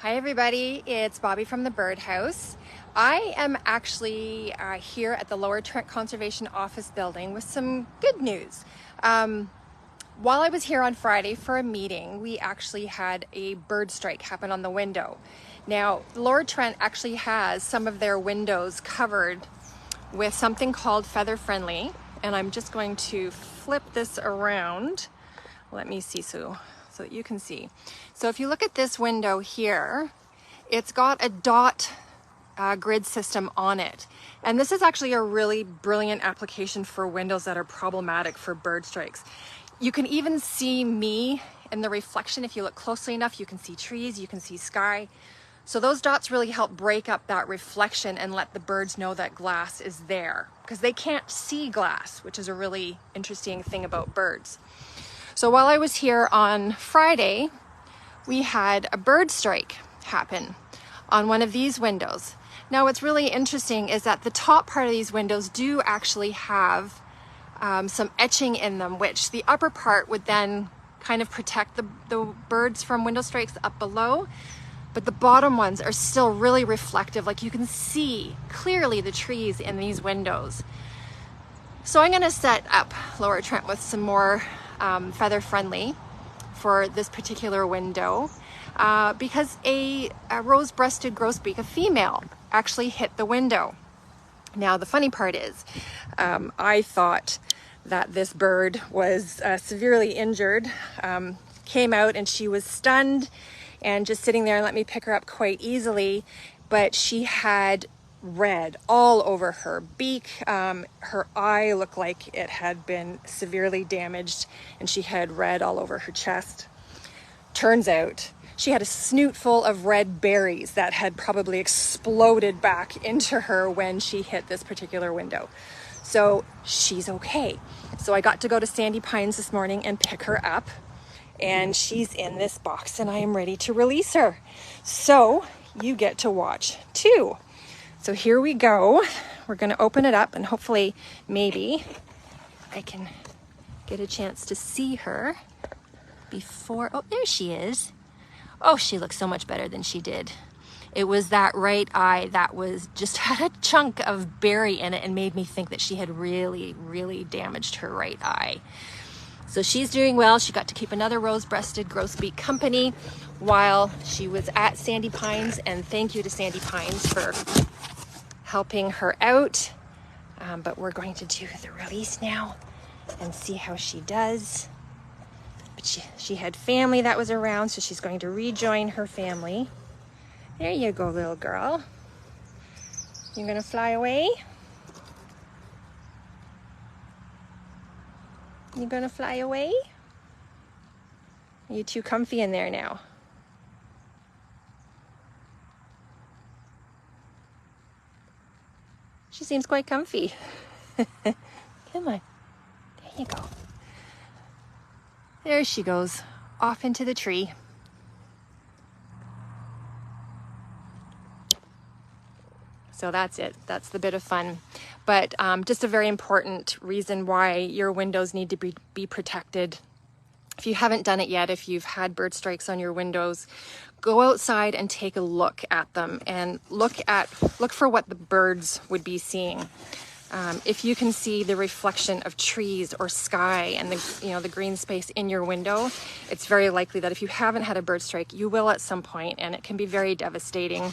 Hi everybody, it's Bobby from the Birdhouse. I am actually here at the Lower Trent Conservation Office building with some good news. While I was here on Friday for a meeting, we actually had a bird strike happen on the window. Now, Lower Trent actually has some of their windows covered with something called feather friendly, and I'm just going to flip this around. Let me see so that you can see. So if you look at this window here, it's got a dot grid system on it. And this is actually a really brilliant application for windows that are problematic for bird strikes. You can even see me in the reflection. If you look closely enough, you can see trees, you can see sky. So those dots really help break up that reflection and let the birds know that glass is there, because they can't see glass, which is a really interesting thing about birds. So while I was here on Friday, we had a bird strike happen on one of these windows. Now what's really interesting is that the top part of these windows do actually have some etching in them, which the upper part would then kind of protect the birds from window strikes up below. But the bottom ones are still really reflective, like you can see clearly the trees in these windows. So I'm going to set up Lower Trent with some more feather friendly for this particular window because a rose-breasted grosbeak, a female, actually hit the window. Now the funny part is I thought that this bird was severely injured, came out and she was stunned and just sitting there and let me pick her up quite easily, but she had red all over her beak. Her eye looked like it had been severely damaged and she had red all over her chest. Turns out she had a snoot full of red berries that had probably exploded back into her when she hit this particular window. So she's okay. So I got to go to Sandy Pines this morning and pick her up, and she's in this box and I am ready to release her. So you get to watch too. So here we go. We're going to open it up and hopefully maybe I can get a chance to see her before. Oh, there she is. Oh, she looks so much better than she did. It was that right eye that was just had a chunk of berry in it and made me think that she had really damaged her right eye. So she's doing well. She got to keep another rose-breasted grosbeak company while she was at Sandy Pines, and thank you to Sandy Pines for helping her out. But we're going to do the release now and see how she does. But she had family that was around, so she's going to rejoin her family. There you go, little girl. You're gonna fly away? You gonna fly away? Are you too comfy in there now? She seems quite comfy. Come on, there you go. There she goes, off into the tree. So that's it. That's the bit of fun. But just a very important reason why your windows need to be protected. If you haven't done it yet, if you've had bird strikes on your windows, go outside and take a look at them and look for what the birds would be seeing. If you can see the reflection of trees or sky and the green space in your window, it's very likely that if you haven't had a bird strike, you will at some point, and it can be very devastating.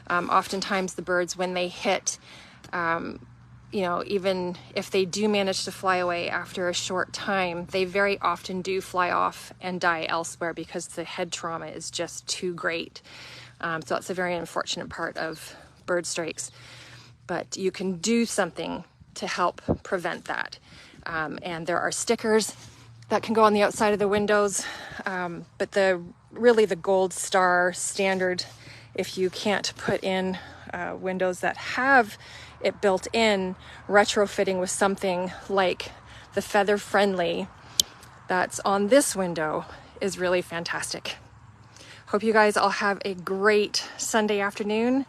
Oftentimes the birds, when they hit, even if they do manage to fly away after a short time, they very often do fly off and die elsewhere because the head trauma is just too great. So that's a very unfortunate part of bird strikes. But you can do something to help prevent that. And there are stickers that can go on the outside of the windows. But really the gold star standard, if you can't put in windows that have it built in, retrofitting with something like the feather friendly that's on this window is really fantastic. Hope you guys all have a great Sunday afternoon.